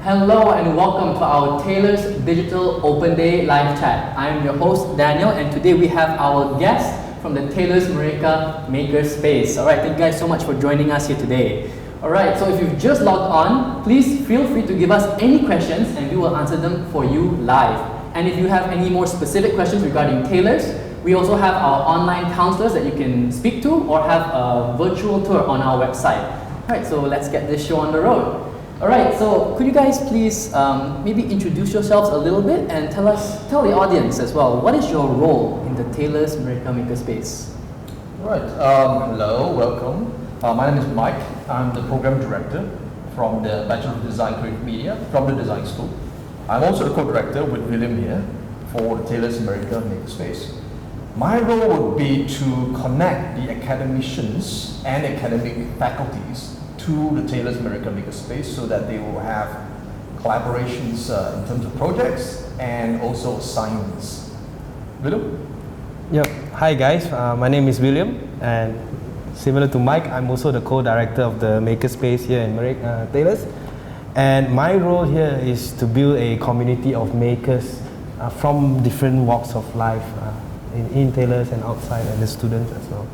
Hello and welcome to our Taylor's Digital Open Day live chat. I am your host Daniel, and today we have our guest from the Taylor's Me.Reka Makerspace. Alright, thank you guys so much for joining us here today. Alright, so if you've just logged on, please feel free to give us any questions and we will answer them for you live. And if you have any more specific questions regarding Taylor's, we also have our online counselors that you can speak to or have a virtual tour on our website. Alright, so let's get this show on the road. Alright, so could you guys please maybe introduce yourselves a little bit and tell the audience as well, what is your role in the Taylor's Me.Reka Makerspace? Right, hello, welcome. My name is Mike. I'm the program director from the Bachelor of Design Creative Media from the Design School. I'm also the co-director with William here for the Taylor's Me.Reka Makerspace. My role would be to connect the academicians and academic faculties to the Taylor's Me.Reka Makerspace so that they will have collaborations in terms of projects and also assignments. William? Yep. Hi guys, my name is William, and similar to Mike, I'm also the co-director of the Makerspace here in Taylor's. And my role here is to build a community of makers from different walks of life in Taylor's and outside, and the students as well.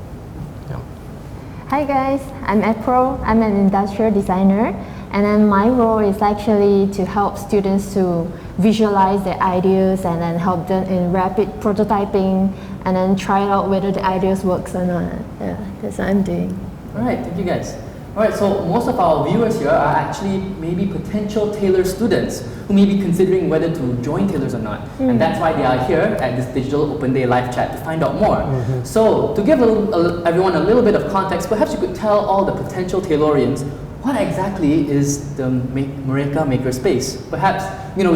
Hi guys, I'm April. I'm an industrial designer, and then my role is actually to help students to visualize their ideas and then help them in rapid prototyping and then try out whether the ideas works or not. Yeah, that's what I'm doing. Alright, thank you guys. Alright, so most of our viewers here are actually maybe potential Taylor students who may be considering whether to join Taylor's or not. And that's why they are here at this Digital Open Day live chat to find out more. So to give everyone a little bit of context, perhaps you could tell all the potential Taylorians what exactly is the Me.Reka Makerspace. Perhaps,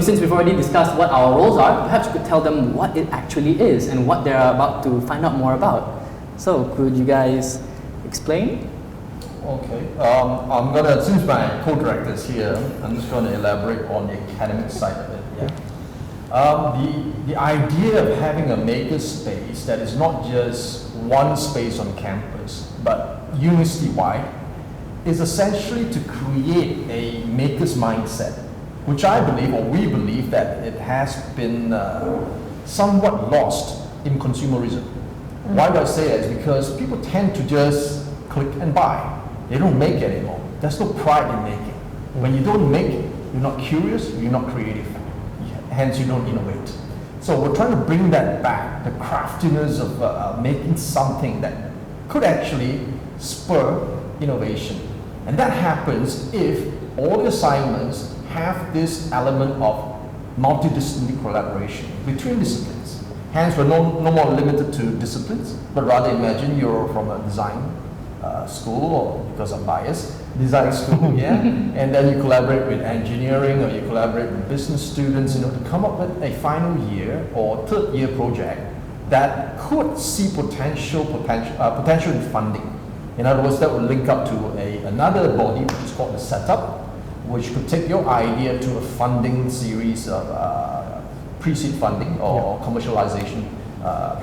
since we've already discussed what our roles are, perhaps you could tell them what it actually is and what they're about to find out more about. So could you guys explain? Okay, since my co-director is here, I'm just going to elaborate on the academic side of it. The idea of having a makerspace that is not just one space on campus, but university-wide, is essentially to create a maker's mindset, which I believe, or we believe, that it has been somewhat lost in consumerism. Why do I say that? It's because people tend to just click and buy. They don't make it anymore. There's no pride in making. When you don't make it, you're not curious, you're not creative. Hence, you don't innovate. So we're trying to bring that back, the craftiness of making something that could actually spur innovation. And that happens if all the assignments have this element of multidisciplinary collaboration between disciplines. Hence, we're no more limited to disciplines, but rather imagine you're from a design school, or because I'm biased, design school, and then you collaborate with engineering, or you collaborate with business students, to come up with a final year or third year project that could see potential in funding. In other words, that would link up to another body, which is called the setup, which could take your idea to a funding series of pre-seed funding or commercialization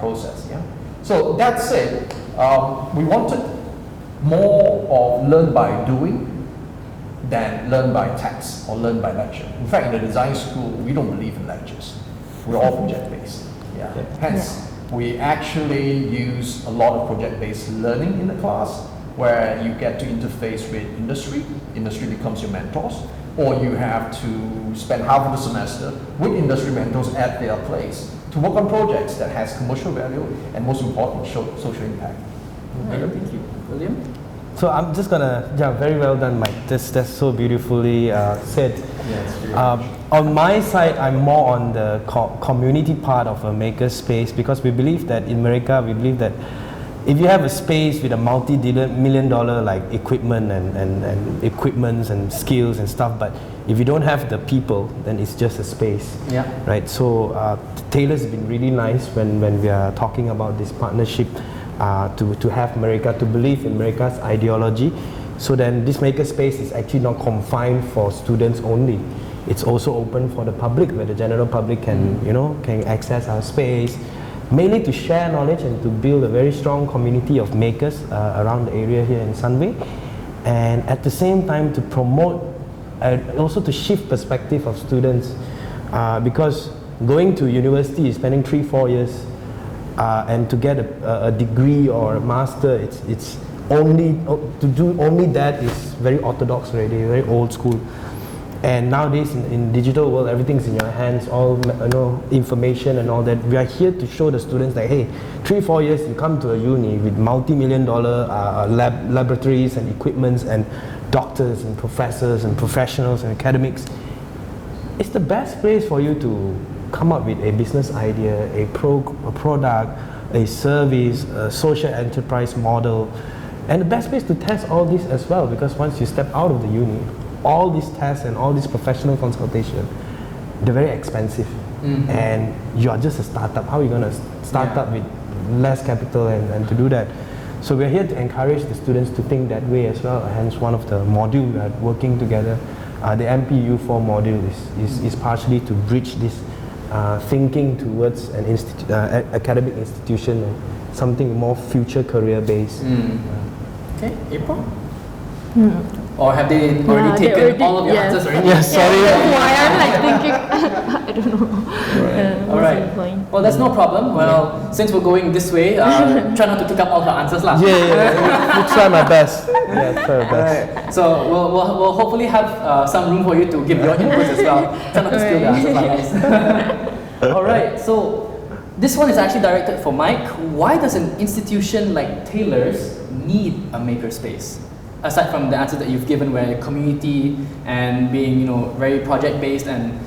process. So that's it. We wanted more of learn by doing than learn by text or learn by lecture. In fact, in the design school, we don't believe in lectures. We're all project-based. Hence, we actually use a lot of project-based learning in the class, where you get to interface with industry becomes your mentors, or you have to spend half of the semester with industry mentors at their place to work on projects that has commercial value and, most important, social impact. Thank you. William? So I'm just gonna, very well done, Mike. That's so beautifully said. On my side, I'm more on the community part of a makerspace, because we believe that in Me.Reka, we believe that if you have a space with a multi-million dollar like equipment and equipments and skills and stuff, but if you don't have the people, then it's just a space. Right. So Taylor's been really nice when we are talking about this partnership. To have Me.Reka, to believe in Me.Reka's ideology. So then this makerspace is actually not confined for students only. It's also open for the public, where the general public can, can access our space, mainly to share knowledge and to build a very strong community of makers around the area here in Sunway. And at the same time to promote also to shift perspective of students, because going to university is spending 3-4 years, and to get a degree or a master, it's only to do only that is very orthodox already, very old school. And nowadays in digital world, everything's in your hands, all information and all that. We are here to show the students that, hey, 3-4 years you come to a uni with multi-million-dollar laboratories and equipments and doctors and professors and professionals and academics. It's the best place for you to come up with a business idea, a product, a service, a social enterprise model, and the best place to test all this as well, because once you step out of the uni, all these tests and all this professional consultation, they're very expensive. And you are just a startup. How are you going to start up with less capital and to do that? So we're here to encourage the students to think that way as well. Hence one of the modules we are working together, the MPU4 module is partially to bridge this thinking towards an academic institution and something more future career based. Okay, April? Or have they already taken all of your answers already? Yes, sorry. That's why I'm like thinking, I don't know. All right. Well, that's no problem. Well, since we're going this way, try not to pick up all her answers last. Yeah. You try my best. Yeah, try my best. Right. So we'll hopefully have some room for you to give your inputs as well. Try not to steal the answers, guys. All right. So this one is actually directed for Mike. Why does an institution like Taylor's need a makerspace? Aside from the answers that you've given, where community and being, very project-based and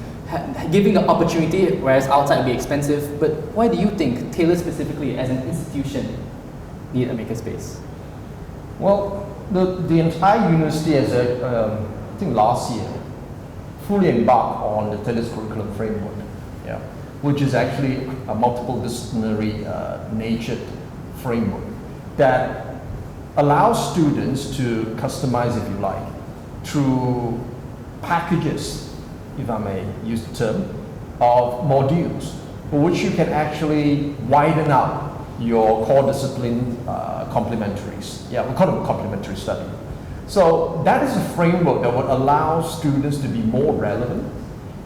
giving the opportunity, whereas outside would be expensive. But why do you think Taylor specifically, as an institution, need a makerspace? Well, the entire university, as I think last year, fully embarked on the Taylor's curriculum framework, which is actually a multiple disciplinary natured framework that allows students to customize, if you like, through packages, if I may use the term, of modules, for which you can actually widen out your core discipline complementaries. Yeah, we call them complementary study. So that is a framework that would allow students to be more relevant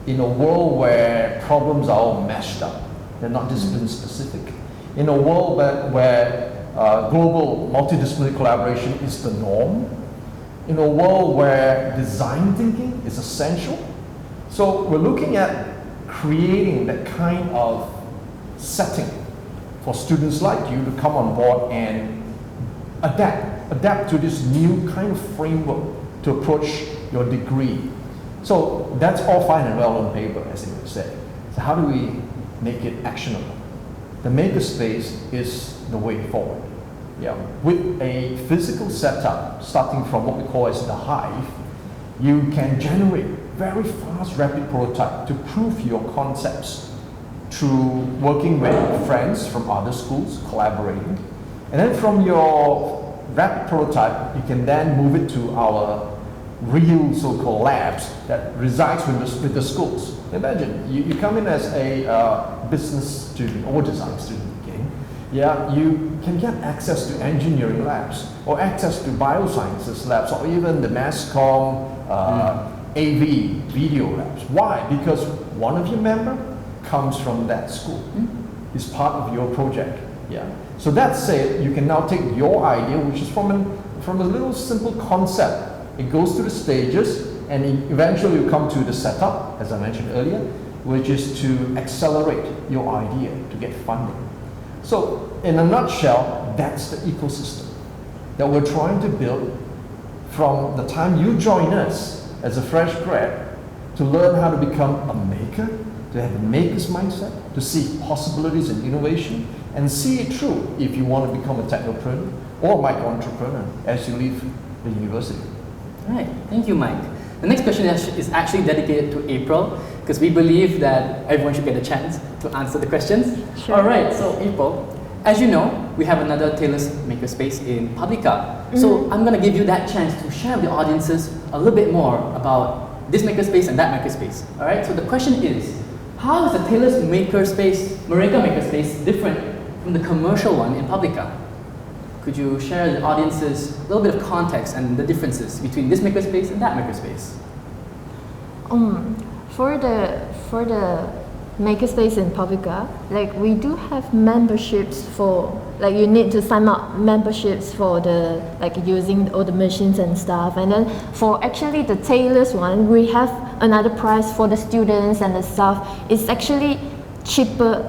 in a world where problems are all mashed up. They're not discipline specific. In a world where global multidisciplinary collaboration is the norm, in a world where design thinking is essential. So we're looking at creating that kind of setting for students like you to come on board and adapt to this new kind of framework to approach your degree. So that's all fine and well on paper, as they would say. So how do we make it actionable? The makerspace is the way forward. Yeah, with a physical setup, starting from what we call as the hive, you can generate very fast, rapid prototype to prove your concepts through working with friends from other schools, collaborating. And then from your rapid prototype, you can then move it to our real so-called labs that resides with the schools. Imagine, you come in as a business student or design student, yeah, you can get access to engineering labs or access to biosciences labs or even the mass comm, AV, video labs. Why? Because one of your members comes from that school. Is part of your project. Yeah. So that said, you can now take your idea, which is from a little simple concept. It goes through the stages and eventually you come to the setup, as I mentioned earlier, which is to accelerate your idea to get funding. So, in a nutshell, that's the ecosystem that we're trying to build from the time you join us as a fresh grad to learn how to become a maker, to have a maker's mindset, to see possibilities in innovation, and see it through if you want to become a technopreneur or micro-entrepreneur as you leave the university. All right, thank you, Mike. The next question is actually dedicated to April, because we believe that everyone should get a chance to answer the questions. Sure. All right, so April, as you know, we have another Taylor's Makerspace in Publica. So I'm going to give you that chance to share with the audiences a little bit more about this Makerspace and that Makerspace. All right, so the question is, how is the Taylor's Makerspace, Me.Reka Makerspace, different from the commercial one in Publica? Could you share with the audiences a little bit of context and the differences between this Makerspace and that Makerspace? For the Makerspace in Paprika, like we do have memberships for, like you need to sign up memberships for the, like using all the machines and stuff. And then for actually the tailors one, we have another price for the students and the staff. It's actually cheaper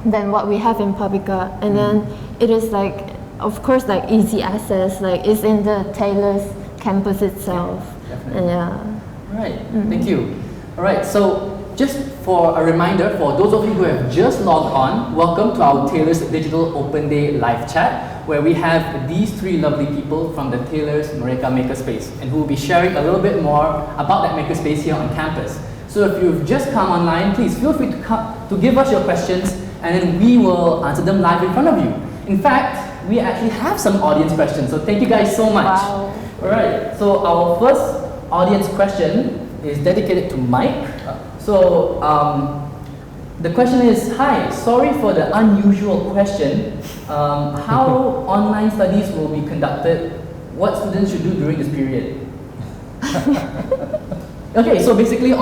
than what we have in Paprika. And then it is like, of course, like easy access, like it's in the tailors campus itself. Definitely. Yeah. Right, thank you. All right, so just for a reminder, for those of you who have just logged on, welcome to our Taylor's Digital Open Day live chat, where we have these three lovely people from the Taylor's Me.Reka Makerspace, and who will be sharing a little bit more about that makerspace here on campus. So if you've just come online, please feel free to give us your questions, and then we will answer them live in front of you. In fact, we actually have some audience questions, so thank you guys so much. Wow. All right, so our first audience question is dedicated to Mike. So the question is, hi, sorry for the unusual question. How online studies will be conducted? What students should do during this period? Okay, so basically we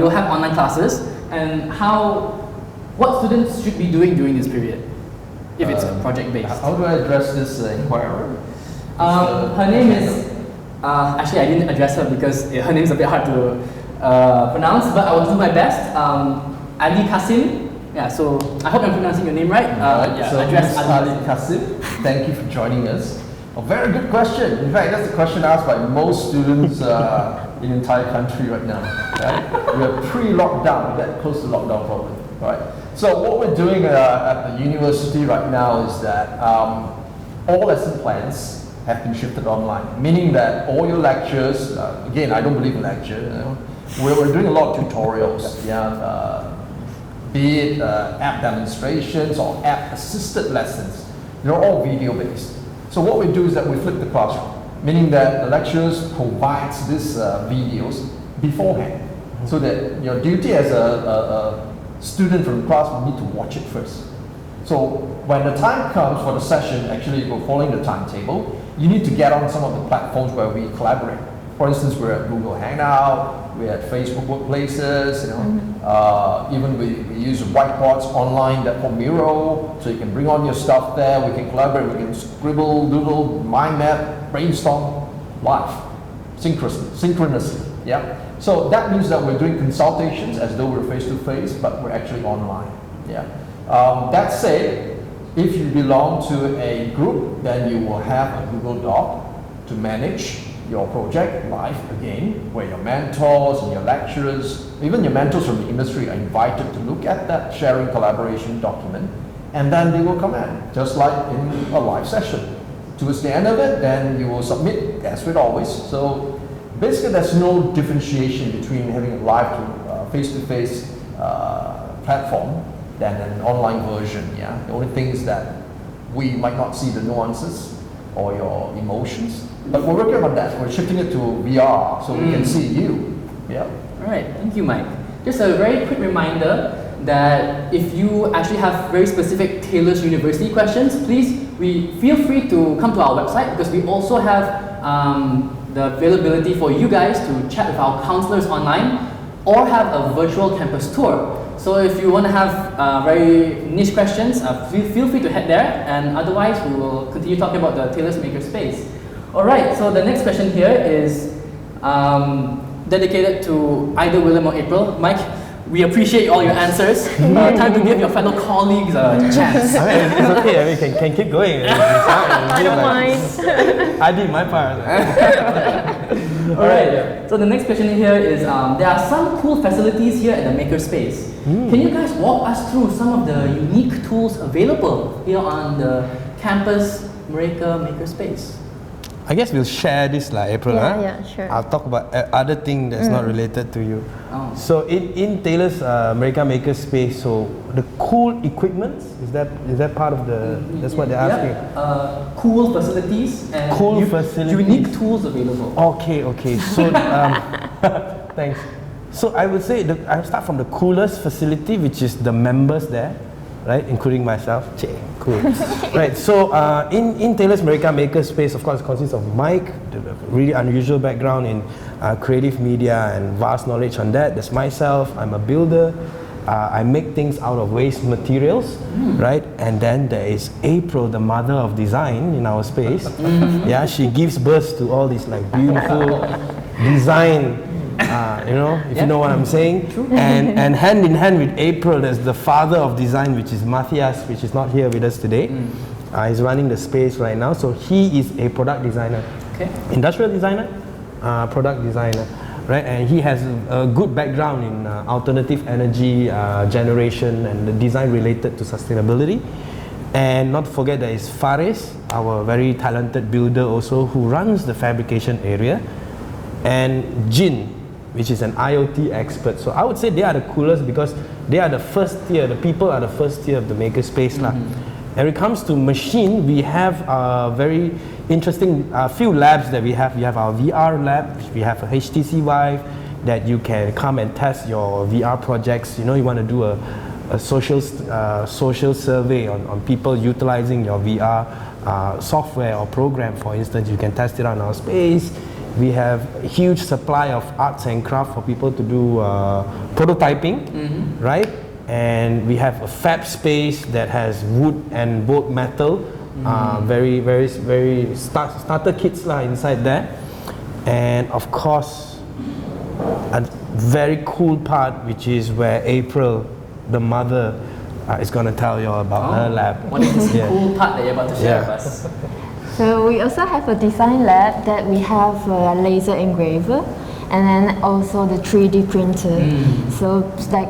will have online classes, and what students should be doing during this period, if it's project based. How do I address this inquiry? Her name is, actually I didn't address her because her name is a bit hard to pronounce, but I will do my best. Ali Kasim. Yeah, so I hope I'm pronouncing your name right. So address Ms. Ali Kasim, thank you for joining us. A very good question. In fact, that's the question asked by most students in the entire country right now. Right? We are pre-lockdown, we're that close to lockdown probably. Right? So what we're doing at the university right now is that all lesson plans have been shifted online, meaning that all your lectures, again, I don't believe in lecture, you know, we're doing a lot of tutorials, be it app demonstrations or app assisted lessons. They're all video based. So what we do is that we flip the classroom, meaning that the lecturers provides these videos beforehand, so that your duty as a student from the class will need to watch it first. So when the time comes for the session, actually we're following the timetable, you need to get on some of the platforms where we collaborate. For instance, we're at Google Hangout, we're at Facebook Workplaces, you know, even we use whiteboards online that for Miro, so you can bring on your stuff there, we can collaborate, we can scribble, doodle, mind map, brainstorm, live, synchronously, yeah? So that means that we're doing consultations as though we're face-to-face, but we're actually online, yeah? That said, if you belong to a group, then you will have a Google Doc to manage your project live again, where your mentors and your lecturers, even your mentors from the industry are invited to look at that sharing collaboration document, and then they will comment, just like in a live session. Towards the end of it, then you will submit, as with always. So basically there's no differentiation between having a live to face-to-face platform than an online version, yeah? The only thing is that we might not see the nuances or your emotions, but we're working on that. We're shifting it to VR so we can see you. Yeah. All right, thank you, Mike. Just a very quick reminder that if you actually have very specific Taylor's University questions, please feel free to come to our website, because we also have the availability for you guys to chat with our counselors online or have a virtual campus tour. So if you want to have very niche questions, feel free to head there, and otherwise we will continue talking about the Taylor's Makerspace. Alright, so the next question here is dedicated to either William or April. Mike, we appreciate all your answers. Time to give your fellow colleagues a chance. I mean, it's okay, I mean, can keep going. I don't mind. I did my part. Alright, so the next question here is, there are some cool facilities here at the Makerspace. Can you guys walk us through some of the unique tools available here on the campus Me.Reka Makerspace? I guess we'll share this, like April. Yeah, sure. I'll talk about other thing that's not related to you. Oh. So in Taylor's Me.Reka Makerspace, so the cool equipment, is that part of the? That's what they're asking. Yeah, cool facilities and unique tools available. Okay. So thanks. So I would say I'll start from the coolest facility, which is the members there, right, including myself. cool. Right, so in Taylor's Me.Reka Makerspace, of course, consists of Mike, the really unusual background in creative media and vast knowledge on that. There's myself, I'm a builder. I make things out of waste materials, right? And then there is April, the mother of design in our space. Yeah, she gives birth to all these like beautiful design, if you know what I'm saying. And hand in hand with April, there's the father of design, which is Matthias, which is not here with us today. He's running the space right now. So he is a product designer, industrial designer, product designer. Right, and he has a good background in alternative energy generation and the design related to sustainability. And not to forget there is Faris, our very talented builder also, who runs the fabrication area. And Jin, which is an IoT expert. So I would say they are the coolest because they are the first tier, the people are the first tier of the makerspace. When it comes to machine, we have a very interesting few labs that we have. We have our VR lab, we have a HTC Vive that you can come and test your VR projects. You know, you want to do a social survey on people utilizing your VR software or program, for instance. You can test it on our space. We have a huge supply of arts and craft for people to do prototyping, right? And we have a fab space that has wood and both metal, very starter kits inside there. And of course, a very cool part, which is where April, the mother, is going to tell you all about her lab. What is this cool part that you're about to share with us? So we also have a design lab that we have a laser engraver and then also the 3D printer. So like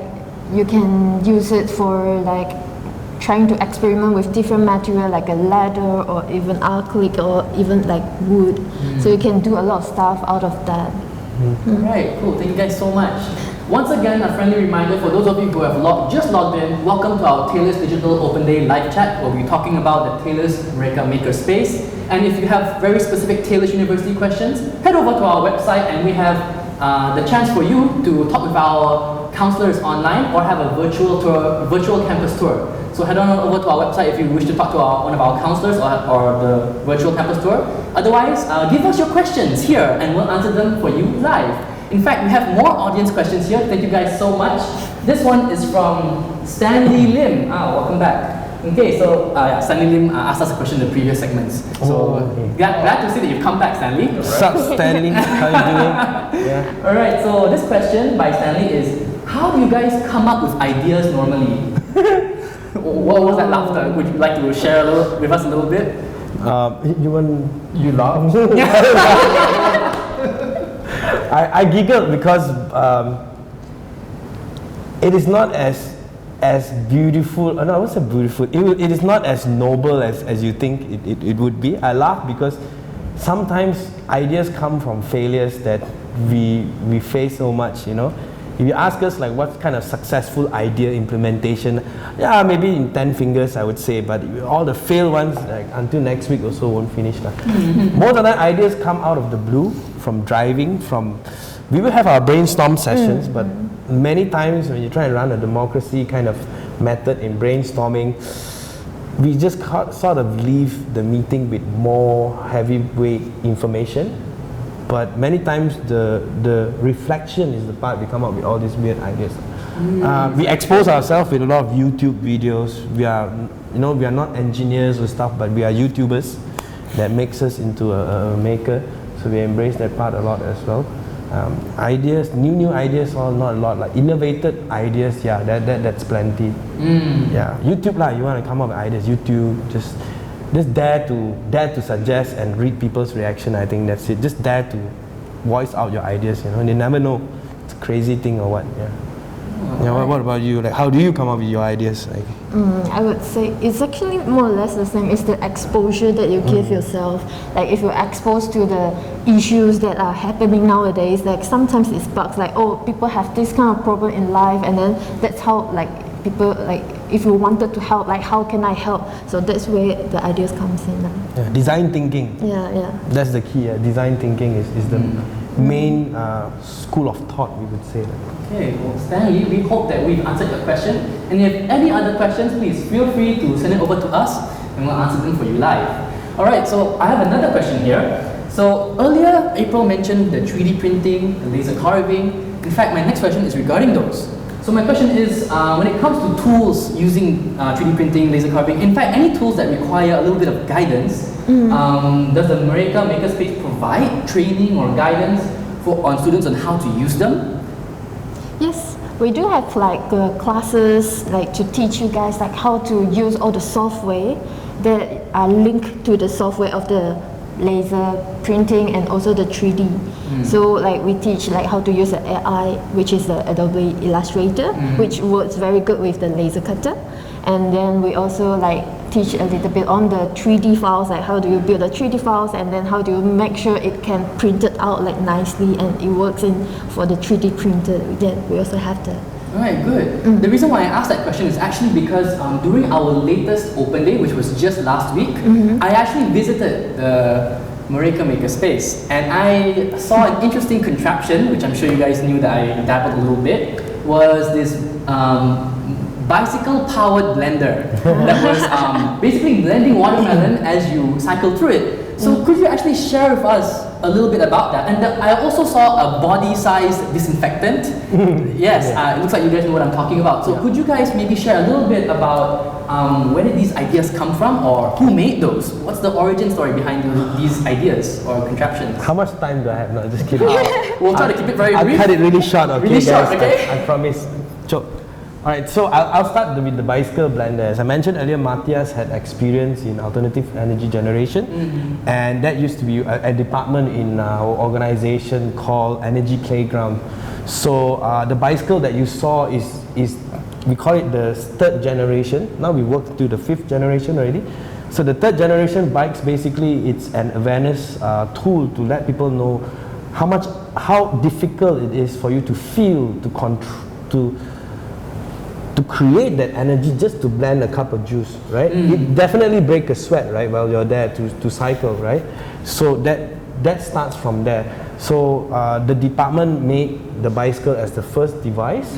you can use it for like trying to experiment with different material like a leather or even acrylic or even like wood. So you can do a lot of stuff out of that. Alright, cool. Thank you guys so much. Once again, a friendly reminder for those of you who have just logged in, welcome to our Taylor's Digital Open Day live chat where we're talking about the Taylor's Me.Reka Makerspace. And if you have very specific Taylor's University questions, head over to our website and we have the chance for you to talk with our counselors online or have a virtual campus tour. So head on over to our website if you wish to talk to one of our counselors or the virtual campus tour. Otherwise, give us your questions here and we'll answer them for you live. In fact, we have more audience questions here. Thank you guys so much. This one is from Stanley Lim. Welcome back. Okay, so Stanley Lim asked us a question in the previous segments. So glad to see that you've come back, Stanley. What's up, Stanley? How you doing? Alright, so this question by Stanley is, how do you guys come up with ideas normally? What was that laughter? Would you like to share with us a little bit? You laugh? I giggled because it is not as beautiful. No, I won't say beautiful. It is not as noble as you think it would be. I laugh because sometimes ideas come from failures that we face so much. You know, if you ask us like what kind of successful idea implementation, maybe in 10 fingers I would say, but all the failed ones like until next week also won't finish. Most of the ideas come out of the blue, from driving, we will have our brainstorm sessions, but many times when you try and run a democracy kind of method in brainstorming, we just sort of leave the meeting with more heavyweight information. But many times the reflection is the part we come up with all these weird ideas. We expose ourselves with a lot of YouTube videos. We are not engineers or stuff, but we are YouTubers. That makes us into a maker. So we embrace that part a lot as well. Ideas, new ideas, well, not a lot. Like innovative ideas, that's plenty. YouTube you want to come up with ideas. YouTube, just dare to suggest and read people's reaction. I think that's it. Just dare to voice out your ideas. You never know, it's a crazy thing or what. What about you? Like, how do you come up with your ideas? Like, I would say it's actually more or less the same. It's the exposure that you give yourself. Like if you're exposed to the issues that are happening nowadays, like sometimes it sparks like, oh, people have this kind of problem in life, and then that's how like people like if you wanted to help, like how can I help? So that's where the ideas comes in. Design thinking. Yeah. That's the key. Design thinking is main school of thought, we would say. Okay, well, Stanley, we hope that we've answered your question. And if you have any other questions, please feel free to send it over to us and we'll answer them for you live. Alright, so I have another question here. So earlier, April mentioned the 3D printing, the laser carving. In fact, my next question is regarding those. So my question is, when it comes to tools using 3D printing, laser carving, in fact, any tools that require a little bit of guidance, does the Me.Reka Makerspace provide training or guidance on students on how to use them? Yes, we do have like classes like to teach you guys like how to use all the software that are linked to the software of the laser printing and also the 3D. So like we teach like how to use the AI, which is the Adobe Illustrator, which works very good with the laser cutter. And then we also like teach a little bit on the 3D files, like how do you build the 3D files and then how do you make sure it can print it out like nicely and it works in for the 3D printer. Then we also have the Alright, good. The reason why I asked that question is actually because during our latest open day, which was just last week, I actually visited the Me.Reka Makerspace and I saw an interesting contraption, which I'm sure you guys knew that I dabbled a little bit, was this bicycle-powered blender that was basically blending watermelon as you cycle through it. So could you actually share with us a little bit about that? And I also saw a body-sized disinfectant. Yes, it looks like you guys know what I'm talking about. So could you guys maybe share a little bit about where did these ideas come from or who made those? What's the origin story behind these ideas or contraptions? How much time do I have? No, just kidding. We'll try to keep it very I'll brief. cut it really short, okay, Really short, guys? okay? I promise. Alright, so I'll start with the bicycle blender. As I mentioned earlier, Matthias had experience in alternative energy generation, and that used to be a department in our organization called Energy Playground. So the bicycle that you saw is we call it the third generation. Now we worked to the fifth generation already. So the third generation bikes, basically it's an awareness tool to let people know how difficult it is for you to feel, to create that energy just to blend a cup of juice, right? It definitely breaks a sweat, right, while you're there to cycle, right? So that starts from there. So the department made the bicycle as the first device,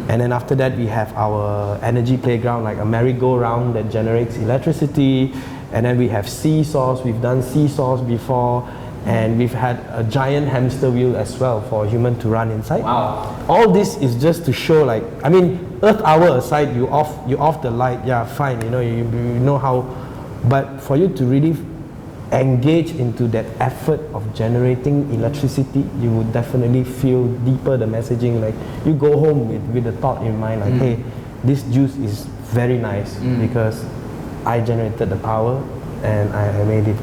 and then after that we have our energy playground, like a merry-go-round that generates electricity, and then we have seesaws. We've done seesaws before, and we've had a giant hamster wheel as well for a human to run inside. Wow. All this is just to show, like, I mean, Earth hour aside, you off the light, yeah, fine, you know how, but for you to really engage into that effort of generating electricity, you would definitely feel deeper the messaging. Like you go home with the thought in mind, like, hey, this juice is very nice because I generated the power and I made it.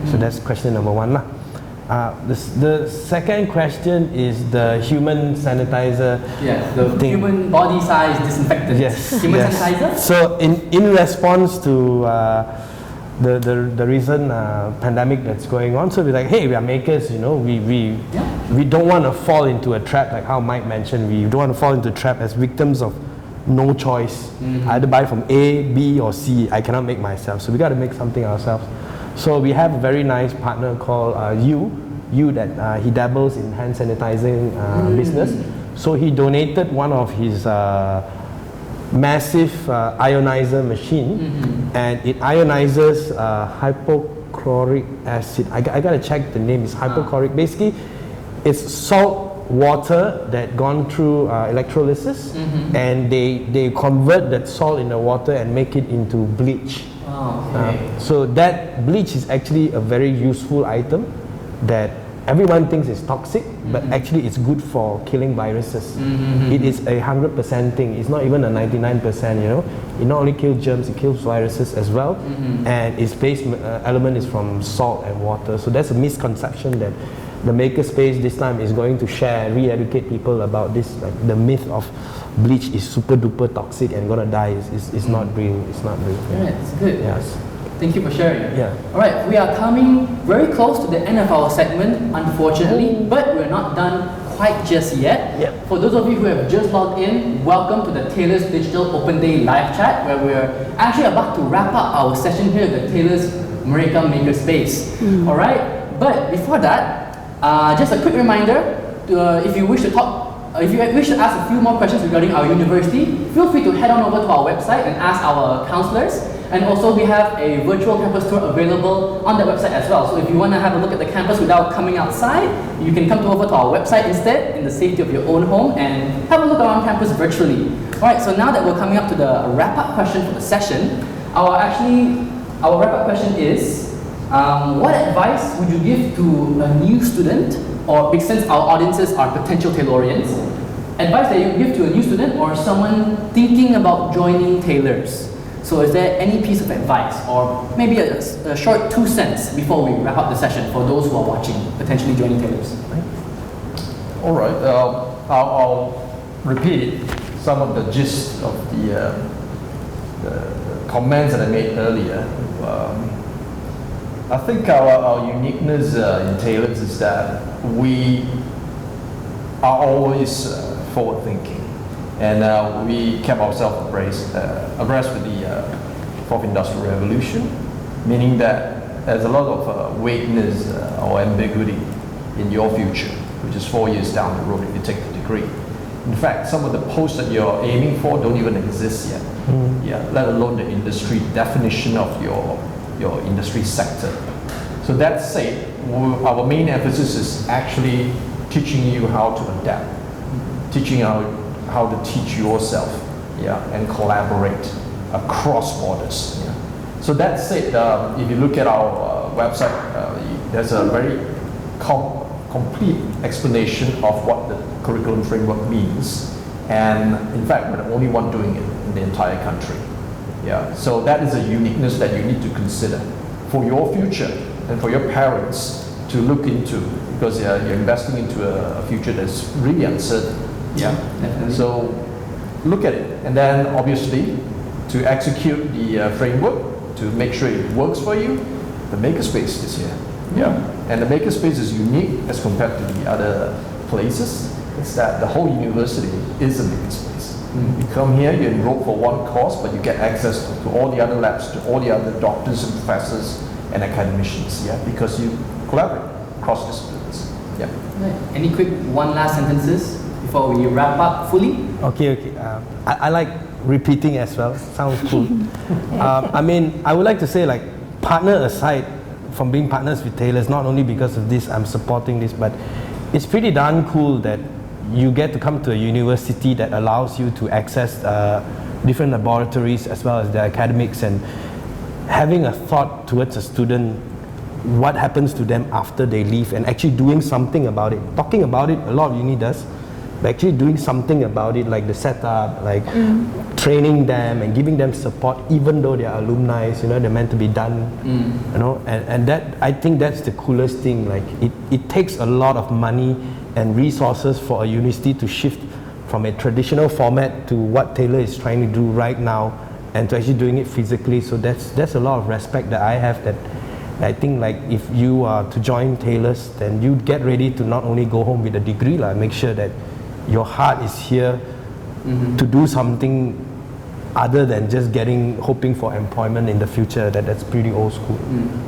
So that's question number one lah. The second question is the human sanitizer. Yeah, the thing. human body size disinfectant. Yes. Human yes. sanitizer? So in response to the recent pandemic that's going on, so we're like, hey, we are makers, we don't want to fall into a trap, like how Mike mentioned. We don't want to fall into a trap as victims of no choice. I either buy from A, B or C. I cannot make myself, so we got to make something ourselves. So we have a very nice partner called Yu that he dabbles in hand sanitizing business. So he donated one of his massive ionizer machine, and it ionizes hypochloric acid. I gotta check the name. It's hypochloric. Basically, it's salt water that gone through electrolysis, and they convert that salt in the water and make it into bleach. So that bleach is actually a very useful item that everyone thinks is toxic, but actually it's good for killing viruses. It is 100% thing. It's not even a 99%, It not only kills germs, it kills viruses as well. And its base element is from salt and water. So that's a misconception that the Makerspace this time is going to share, re-educate people about this, like the myth of bleach is super duper toxic and gonna die. It's not real. It's not real. Yeah, it's good. Yes. Thank you for sharing. Yeah. Alright, we are coming very close to the end of our segment, unfortunately, but we're not done quite just yet. Yep. For those of you who have just logged in, welcome to the Taylor's Digital Open Day live chat, where we're actually about to wrap up our session here at the Taylor's Me.Reka Makerspace. Alright, but before that, Just a quick reminder, if you wish to ask a few more questions regarding our university, feel free to head on over to our website and ask our counselors. And also we have a virtual campus tour available on that website as well. So if you want to have a look at the campus without coming outside, you can come over to our website instead in the safety of your own home and have a look around campus virtually. Alright, so now that we're coming up to the wrap-up question for the session, our wrap-up question is, what advice would you give to a new student, or since our audiences are potential tailorians, advice that you would give to a new student or someone thinking about joining tailors? So is there any piece of advice or maybe a short 2 cents before we wrap up the session for those who are watching, potentially joining tailors? All right, I'll repeat some of the gist of the comments that I made earlier. I think our uniqueness in tailors is that we are always forward-thinking. And we kept ourselves abreast with the fourth industrial revolution, meaning that there's a lot of vagueness or ambiguity in your future, which is 4 years down the road if you take the degree. In fact, some of the posts that you're aiming for don't even exist yet. Yeah, let alone the industry definition of your industry sector. So that said, our main emphasis is actually teaching you how to adapt, teaching you how to teach yourself, and collaborate across borders. Yeah. So that said, if you look at our website, there's a very complete explanation of what the curriculum framework means. And in fact, we're the only one doing it in the entire country. Yeah. So that is a uniqueness that you need to consider for your future and for your parents to look into, because you're investing into a future that's really uncertain. Yeah, definitely. So look at it, and then obviously to execute the framework to make sure it works for you, the Makerspace is here. Yeah, and the Makerspace is unique as compared to the other places. It's that the whole university is a Makerspace. You come here, you enroll for one course, but you get access to all the other labs, to all the other doctors and professors and academicians. Yeah, because you collaborate across disciplines. Yeah. Right. Any quick one last sentences before we wrap up fully? Okay. I like repeating as well. Sounds cool. I mean, I would like to say, like, partner aside from being partners with tailors, not only because of this, I'm supporting this, but it's pretty darn cool that you get to come to a university that allows you to access different laboratories as well as the academics, and having a thought towards a student, what happens to them after they leave, and actually doing something about it. Talking about it, a lot of uni does, but actually doing something about it, like the setup, like training them and giving them support, even though they are alumni, they're meant to be done, and that, I think that's the coolest thing. Like it takes a lot of money and resources for a university to shift from a traditional format to what Taylor is trying to do right now, and to actually doing it physically. So that's a lot of respect that I have, that I think, like, if you are to join Taylor's, then you get ready to not only go home with a degree, make sure that your heart is here to do something other than just hoping for employment in the future. That's pretty old school.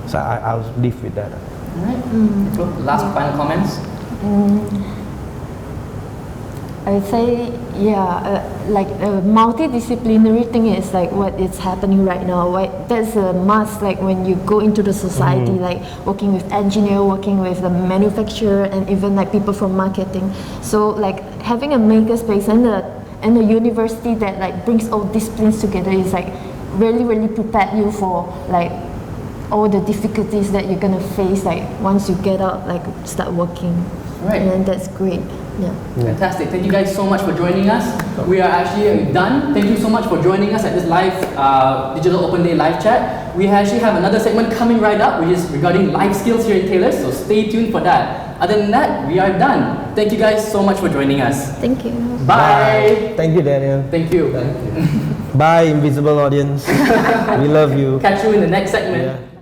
So I'll leave with that. All right. Last final comments? I would say, like a multidisciplinary thing is like what is happening right now. Right? That's a must. Like when you go into the society, like working with engineer, working with the manufacturer, and even like people from marketing. So like having a makerspace and a university that like brings all disciplines together is like really prepared you for like all the difficulties that you're gonna face like once you get out, like start working. Right. And that's great. Yeah. Fantastic. Thank you guys so much for joining us. We are actually done. Thank you so much for joining us at this live Digital Open Day live chat. We actually have another segment coming right up, which is regarding life skills here in Taylor's, so stay tuned for that. Other than that, we are done. Thank you guys so much for joining us. Thank you. Bye. Thank you, Daniel. Thank you. Bye, invisible audience. We love you. Catch you in the next segment. Yeah.